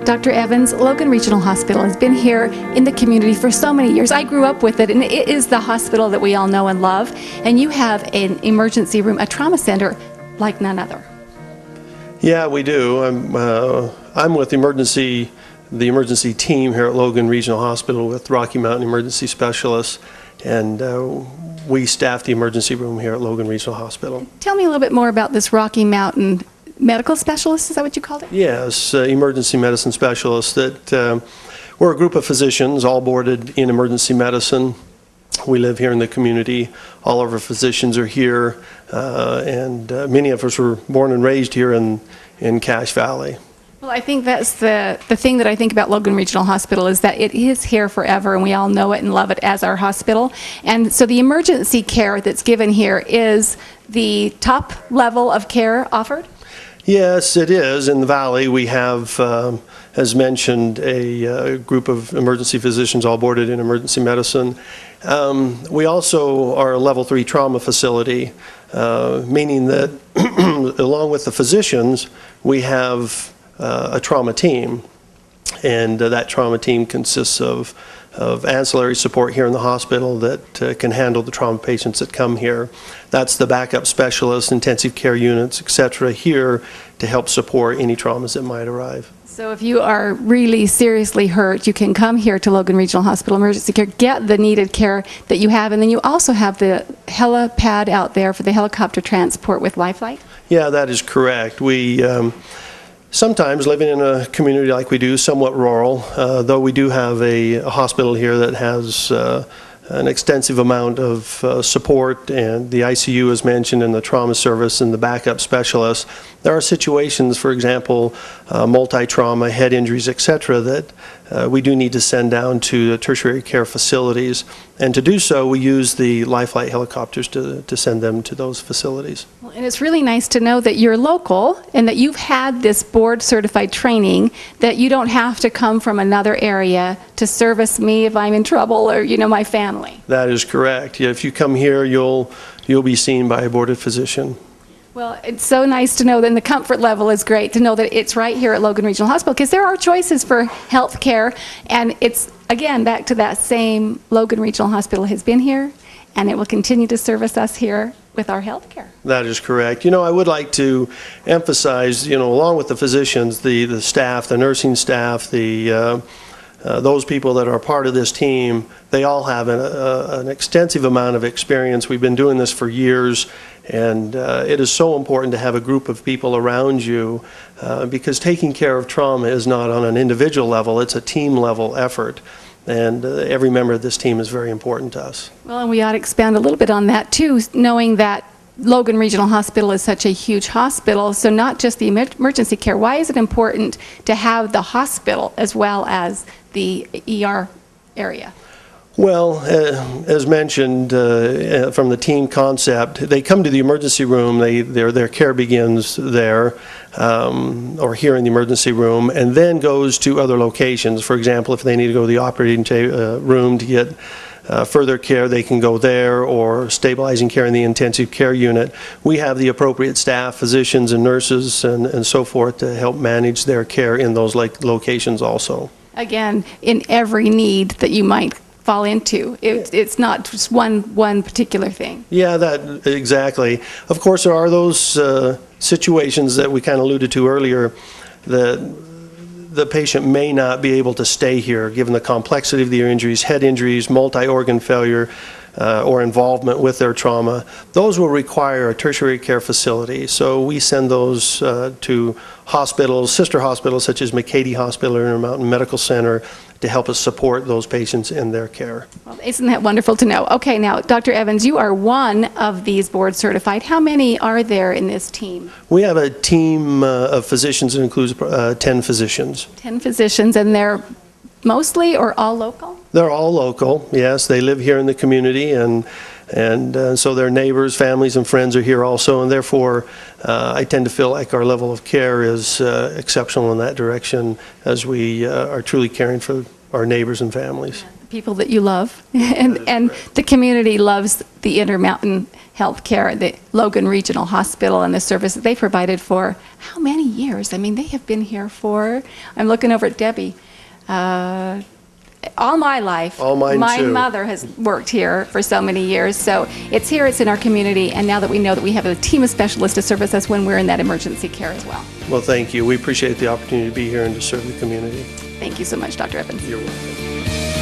Dr. Evans, Logan Regional Hospital has been here in the community for so many years. I grew up with it, and it is the hospital that we all know and love. And you have an emergency room, a trauma center like none other. Yeah, we do. I'm with the emergency team here at Logan Regional Hospital with Rocky Mountain Emergency Specialists, and we staff the emergency room here at Logan Regional Hospital. Tell me a little bit more about this Rocky Mountain medical specialist, is that what you called it? Yes, emergency medicine specialists. We're a group of physicians all boarded in emergency medicine. We live here in the community. All of our physicians are here, and many of us were born and raised here in Cache Valley. Well, I think that's the thing that I think about Logan Regional Hospital is that it is here forever, and we all know it and love it as our hospital. And so the emergency care that's given here is the top level of care offered? Yes, it is. In the Valley, we have, as mentioned, a group of emergency physicians all boarded in emergency medicine. We also are a level 3 trauma facility, meaning that along with the physicians, we have a trauma team. And that trauma team consists of ancillary support here in the hospital that can handle the trauma patients that come here. That's the backup specialists, intensive care units, etc. here to help support any traumas that might arrive. So if you are really seriously hurt, you can come here to Logan Regional Hospital Emergency Care, get the needed care that you have, and then you also have the helipad out there for the helicopter transport with Lifeline? Yeah, that is correct. We sometimes living in a community like we do, somewhat rural, though we do have a hospital here that has an extensive amount of support, and the ICU is mentioned, and the trauma service and the backup specialists. There are situations, for example, multi-trauma, head injuries, etc., that we do need to send down to the tertiary care facilities, and to do so we use the Lifeline helicopters to send them to those facilities. Well, and it's really nice to know that you're local and that you've had this board certified training, that you don't have to come from another area to service me if I'm in trouble or my family. That is correct. Yeah, if you come here, you'll be seen by a boarded physician. Well, it's so nice to know that the comfort level is great to know that it's right here at Logan Regional Hospital, because there are choices for health care, and it's, again, back to that same Logan Regional Hospital has been here, and it will continue to service us here with our health care. That is correct. I would like to emphasize, along with the physicians, the staff, the nursing staff, those people that are part of this team, they all have an extensive amount of experience. We've been doing this for years, and it is so important to have a group of people around you because taking care of trauma is not on an individual level, it's a team level effort. And every member of this team is very important to us. Well, and we ought to expand a little bit on that too, knowing that Logan Regional Hospital is such a huge hospital, so not just the emergency care. Why is it important to have the hospital as well as the ER area? Well, as mentioned from the team concept, they come to the emergency room, their care begins there or here in the emergency room, and then goes to other locations. For example, if they need to go to the operating room to get further care, they can go there, or stabilizing care in the intensive care unit. We have the appropriate staff, physicians and nurses and so forth to help manage their care in those locations also. Again, in every need that you might fall into. It's not just one particular thing. Yeah, that exactly. Of course, there are those situations that we kind of alluded to earlier that the patient may not be able to stay here given the complexity of their injuries, head injuries, multi-organ failure, or involvement with their trauma. Those will require a tertiary care facility. So we send those to hospitals, sister hospitals such as McCady Hospital or Intermountain Medical Center, to help us support those patients in their care. Well, isn't that wonderful to know? Okay, now, Dr. Evans, you are one of these board certified. How many are there in this team? We have a team of physicians that includes 10 physicians. 10 physicians, and they're mostly or all local? They're all local, yes. They live here in the community, and so their neighbors, families, and friends are here also, and therefore I tend to feel like our level of care is exceptional in that direction as we are truly caring for our neighbors and families. people that you love, and the community loves the Intermountain Healthcare, the Logan Regional Hospital, and the service that they provided for how many years? I mean, they have been here for, I'm looking over at Debbie, all my life. All mine, My too. mother has worked here for so many years, so it's here, it's in our community, and now that we know that we have a team of specialists to service us when we're in that emergency care as well. Well, thank you. We appreciate the opportunity to be here and to serve the community. Thank you so much, Dr. Evans. You're welcome.